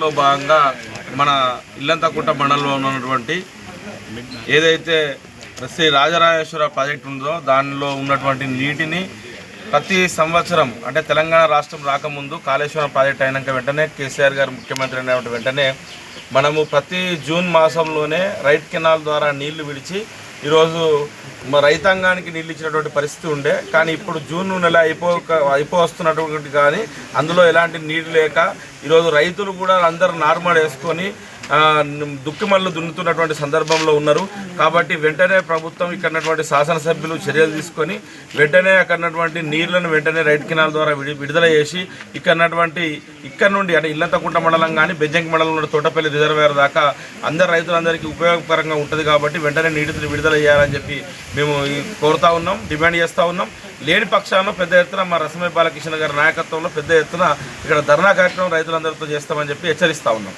లో భాగంగా మన ఇల్లంతకుంట మండలంలో ఉన్నటువంటి ఏదైతే శ్రీ రాజరాజేశ్వర ప్రాజెక్టు ఉందో దానిలో ఉన్నటువంటి నీటిని ప్రతి సంవత్సరం అంటే తెలంగాణ రాష్ట్రం రాకముందు కాళేశ్వరం ప్రాజెక్ట్ అయినాక వెంటనే కేసీఆర్ గారు ముఖ్యమంత్రి అయిన వెంటనే మనము ప్రతి జూన్ మాసంలోనే రైట్ కెనాల్ ద్వారా నీళ్లు విడిచి ఈరోజు రైతాంగానికి నీళ్ళు ఇచ్చినటువంటి పరిస్థితి ఉండే. కానీ ఇప్పుడు జూన్ నెల అయిపోవస్తున్నటువంటి కానీ అందులో ఎలాంటి నీరు లేక ఈరోజు రైతులు కూడా అందరూ నార్మల్ వేసుకొని దుక్కిమల్లు దున్నుతున్నటువంటి సందర్భంలో ఉన్నారు. కాబట్టి వెంటనే ప్రభుత్వం ఇక్కడటువంటి శాసనసభ్యులు చర్యలు తీసుకొని వెంటనే అక్కడటువంటి నీళ్లను వెంటనే రైట్ కెనాల్ ద్వారా విడుదల చేసి ఇక్కడ నుండి అంటే ఇల్లంతకుంట మండలం కానీ బెజ్జంకి మండలం నుండి తోటపల్లి రిజర్వేర్ దాకా అందరు రైతులందరికీ ఉపయోగకరంగా ఉంటుంది. కాబట్టి వెంటనే నీటిని విడుదల చేయాలని చెప్పి మేము కోరుతా ఉన్నాం, డిమాండ్ చేస్తూ ఉన్నాం. లేని పక్షాన పెద్ద ఎత్తున మా రసమయ్య బాలకృష్ణ గారి నాయకత్వంలో పెద్ద ఎత్తున ఇక్కడ ధర్నా కార్యక్రమం రైతులందరితో చేస్తామని చెప్పి హెచ్చరిస్తూ ఉన్నాం.